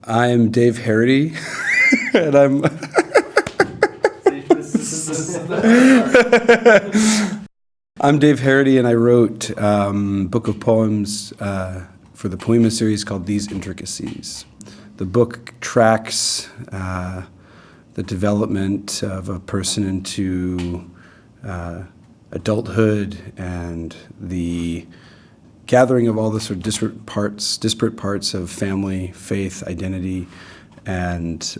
I'm Dave Harrity, and I'm Dave Harrity, and I wrote a book of poems for the Poiema series called These Intricacies. The book tracks the development of a person into adulthood and the gathering of all the sort of disparate parts of family, faith, identity, and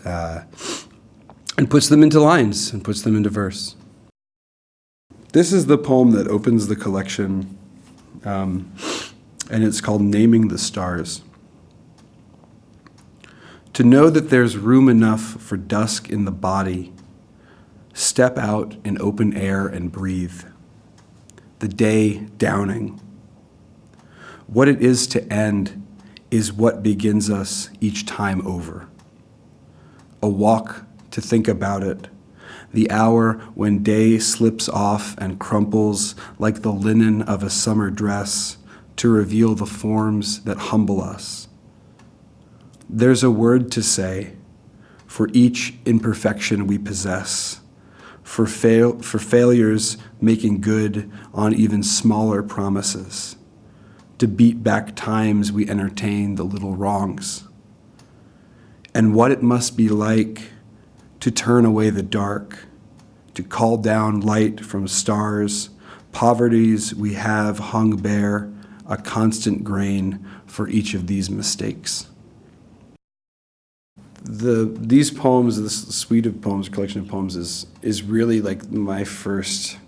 puts them into lines and puts them into verse. This is the poem that opens the collection, and it's called Naming the Stars. To know that there's room enough for dusk in the body, step out in open air and breathe. The day downing. What it is to end is what begins us each time over. A walk to think about it, the hour when day slips off and crumples like the linen of a summer dress to reveal the forms that humble us. There's a word to say for each imperfection we possess, for failures making good on even smaller promises, to beat back times we entertain the little wrongs, and what it must be like to turn away the dark, to call down light from stars, poverties we have hung bare, a constant grain for each of these mistakes. These poems, this suite of poems, collection of poems, is really like my first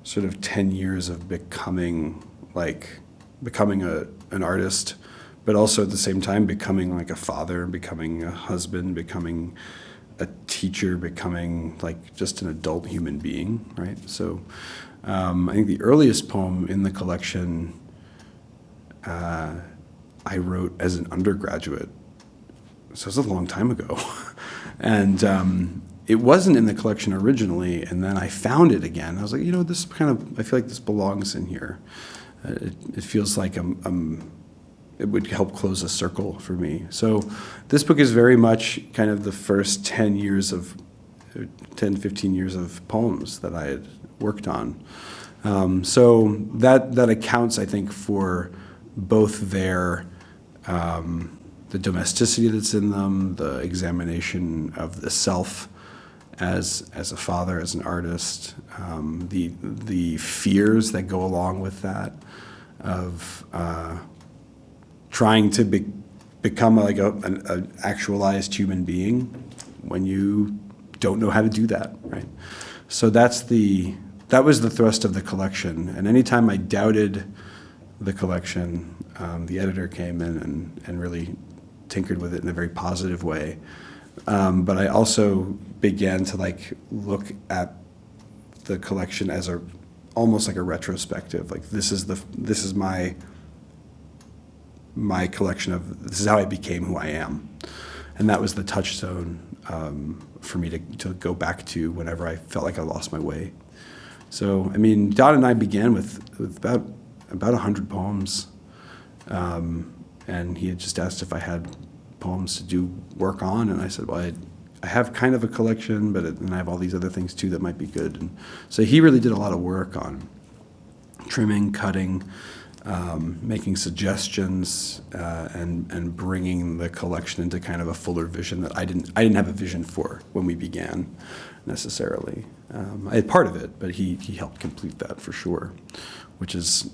sort of 10 years of becoming an artist, but also at the same time becoming like a father, becoming a husband, becoming a teacher, becoming like just an adult human being, right? So I think the earliest poem in the collection I wrote as an undergraduate, so it was a long time ago. And it wasn't in the collection originally, and then I found it again. I was like, this I feel like this belongs in here. It feels like it would help close a circle for me. So this book is very much kind of the first 10, 15 years of poems that I had worked on. So that accounts, I think, for both the domesticity that's in them, the examination of the self as a father, as an artist, the fears that go along with that, of trying to become like an actualized human being when you don't know how to do that, right? So that was the thrust of the collection. And anytime I doubted the collection, the editor came in and really tinkered with it in a very positive way. But I also began to look at the collection as almost like a retrospective. Like this is my collection this is how I became who I am, and that was the touchstone for me to go back to whenever I felt like I lost my way. So I mean, Don and I began with about 100 poems, and he had just asked if I had poems to do work on, and I said, well, I have kind of a collection, but and I have all these other things too that might be good. And so he really did a lot of work on trimming, cutting, making suggestions, and bringing the collection into kind of a fuller vision that I didn't have a vision for when we began necessarily. I had part of it, but he helped complete that for sure, which is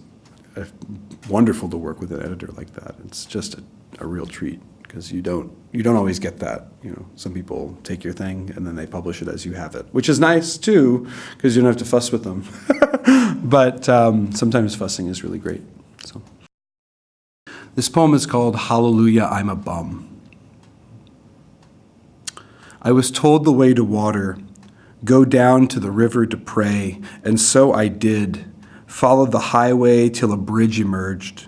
wonderful to work with an editor like that. It's just a real treat, because you don't always get that. Some people take your thing and then they publish it as you have it, which is nice too, because you don't have to fuss with them. But sometimes fussing is really great. So this poem is called Hallelujah, I'm a Bum. I was told the way to water, go down to the river to pray, and so I did, followed the highway till a bridge emerged.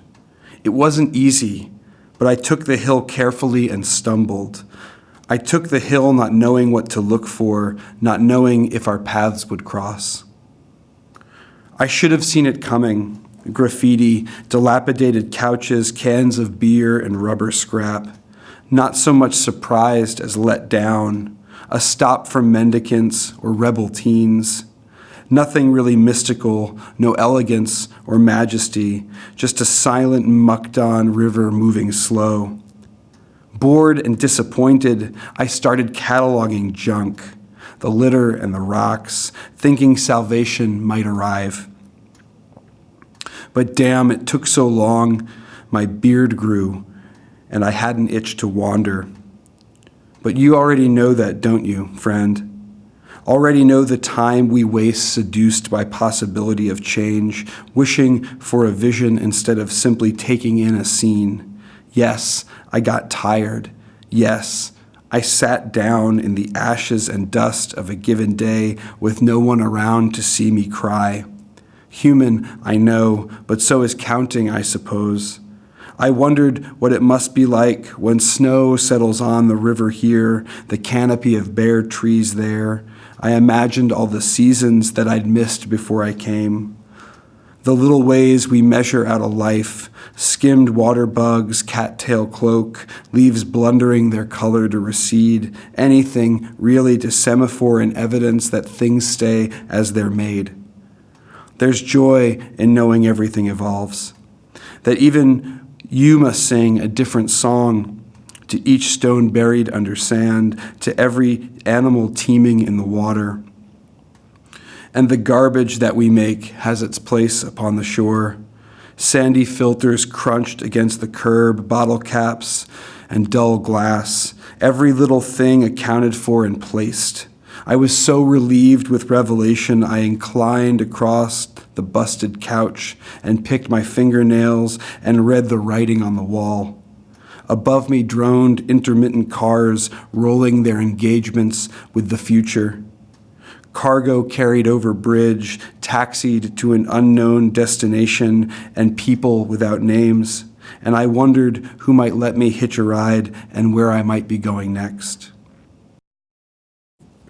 It wasn't easy, but I took the hill carefully and stumbled. I took the hill not knowing what to look for, not knowing if our paths would cross. I should have seen it coming. Graffiti, dilapidated couches, cans of beer, and rubber scrap. not so much surprised as let down, a stop from mendicants or rebel teens. Nothing really mystical, no elegance or majesty, just a silent mucked-on river moving slow. Bored and disappointed, I started cataloging junk, the litter and the rocks, thinking salvation might arrive. But damn, it took so long. My beard grew, and I had an itch to wander. But you already know that, don't you, friend? Already know the time we waste seduced by possibility of change, wishing for a vision instead of simply taking in a scene. Yes, I got tired. Yes, I sat down in the ashes and dust of a given day with no one around to see me cry. Human, I know, but so is counting, I suppose. I wondered what it must be like when snow settles on the river here, the canopy of bare trees there. I imagined all the seasons that I'd missed before I came. The little ways we measure out a life, skimmed water bugs, cattail cloak, leaves blundering their color to recede, anything really to semaphore in evidence that things stay as they're made. There's joy in knowing everything evolves, that even you must sing a different song to each stone buried under sand, to every animal teeming in the water. And the garbage that we make has its place upon the shore. Sandy filters crunched against the curb, bottle caps and dull glass, every little thing accounted for and placed. I was so relieved with revelation, I inclined across the busted couch and picked my fingernails and read the writing on the wall. Above me droned intermittent cars rolling their engagements with the future. Cargo carried over bridge, taxied to an unknown destination, and people without names. And I wondered who might let me hitch a ride and where I might be going next.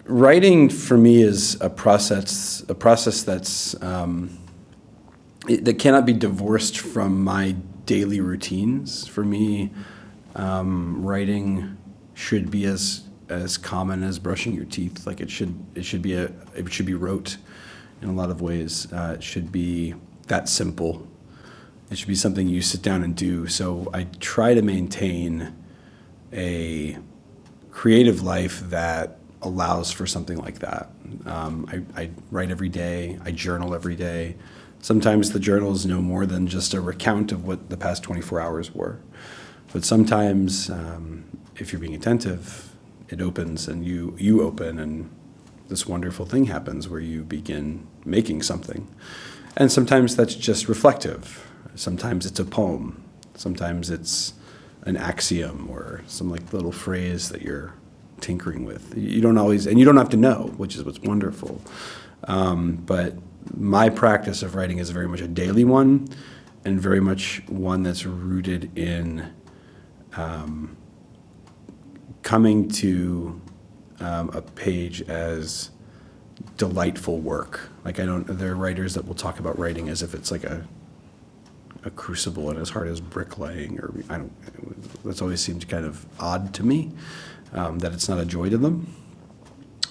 Writing for me is a process that's that cannot be divorced from my daily routines. For me, writing should be as common as brushing your teeth. Like it should be rote in a lot of ways. It should be that simple. It should be something you sit down and do. So I try to maintain a creative life that allows for something like that. I write every day. I journal every day. Sometimes the journal is no more than just a recount of what the past 24 hours were. But sometimes, if you're being attentive, it opens and you open and this wonderful thing happens where you begin making something. And sometimes that's just reflective. Sometimes it's a poem. Sometimes it's an axiom or some like little phrase that you're tinkering with. You don't always, and you don't have to know, which is what's wonderful. But my practice of writing is very much a daily one and very much one that's rooted in coming to a page as delightful work. Like there are writers that will talk about writing as if it's like a crucible and as hard as bricklaying, or that's always seemed kind of odd to me, that it's not a joy to them.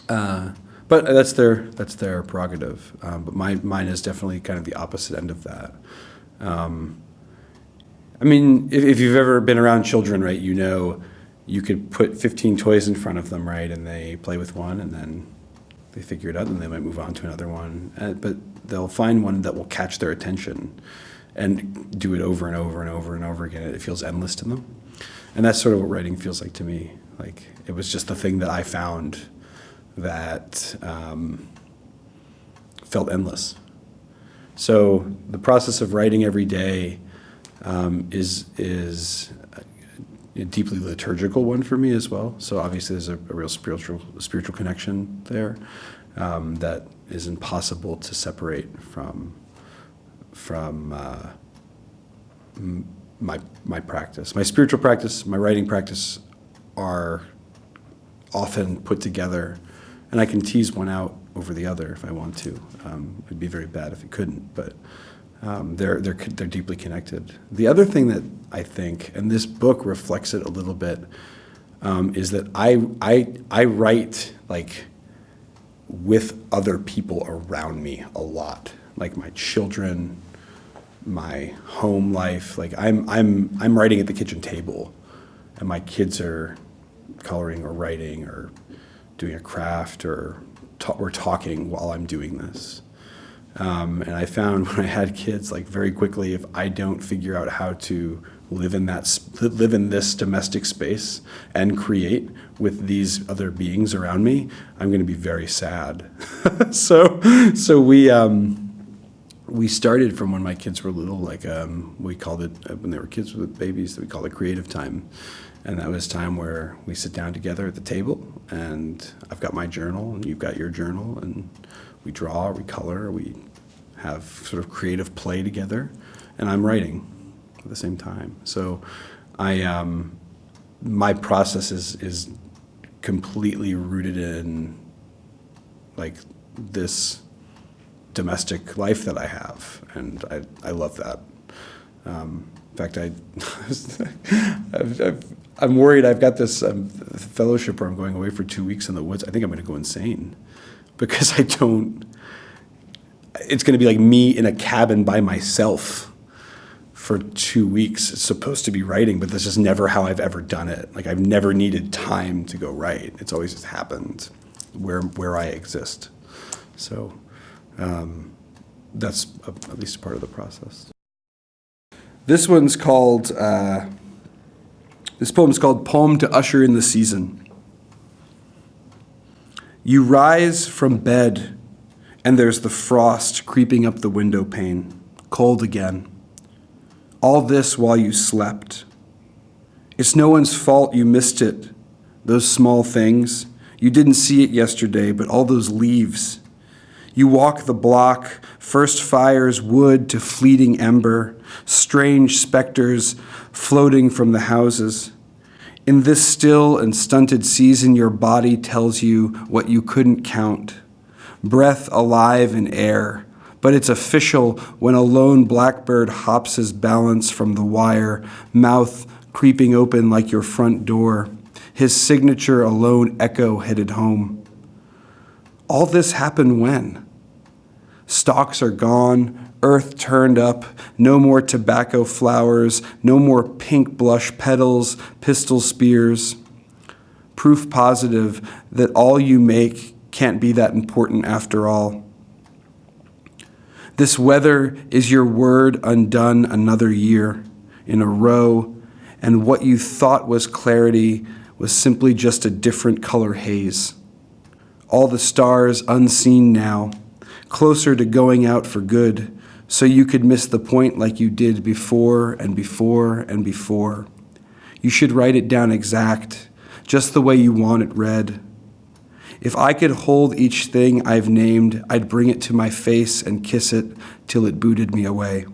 But that's their prerogative. But mine is definitely kind of the opposite end of that. I mean, if you've ever been around children, right, you know, you could put 15 toys in front of them, right, and they play with one, and then they figure it out, and they might move on to another one. But they'll find one that will catch their attention and do it over and over and over and over again. It feels endless to them. And that's sort of what writing feels like to me. Like, it was just the thing that I found that felt endless. So the process of writing every day is a deeply liturgical one for me as well. So obviously there's a real spiritual connection there that is impossible to separate from my practice. My spiritual practice, my writing practice are often put together, and I can tease one out over the other if I want to. It'd be very bad if it couldn't, but they're deeply connected. The other thing that I think, and this book reflects it a little bit, is that I write like with other people around me a lot, like my children, my home life. Like I'm writing at the kitchen table, and my kids are coloring or writing or doing a craft, or we're talking while I'm doing this. And I found when I had kids, like very quickly, if I don't figure out how to live in this domestic space and create with these other beings around me, I'm going to be very sad. So we started from when my kids were little, like we called it, when they were kids with babies, we called it creative time. And that was time where we sit down together at the table, and I've got my journal and you've got your journal, and we draw, we color, we have sort of creative play together, and I'm writing at the same time. So my process is completely rooted in like this domestic life that I have, and I love that. In fact, I'm worried. I've got this fellowship where I'm going away for 2 weeks in the woods. I think I'm going to go insane because it's going to be like me in a cabin by myself for 2 weeks. It's supposed to be writing, but that's just never how I've ever done it. Like I've never needed time to go write. It's always just happened where I exist. So that's at least a part of the process. This one's called, this poem's called Poem to Usher in the Season. You rise from bed, and there's the frost creeping up the window pane, cold again. All this while you slept. It's no one's fault you missed it, those small things. You didn't see it yesterday, but all those leaves. You walk the block, first fires wood to fleeting ember, strange specters floating from the houses. In this still and stunted season, your body tells you what you couldn't count. Breath alive in air, but it's official when a lone blackbird hops his balance from the wire, mouth creeping open like your front door, his signature a lone echo headed home. All this happened when? Stalks are gone, earth turned up, no more tobacco flowers, no more pink blush petals, pistol spears. Proof positive that all you make can't be that important after all. This weather is your word undone another year in a row, and what you thought was clarity was simply just a different color haze. All the stars unseen now, closer to going out for good, so you could miss the point like you did before and before and before. You should write it down exact, just the way you want it read. If I could hold each thing I've named, I'd bring it to my face and kiss it till it booted me away.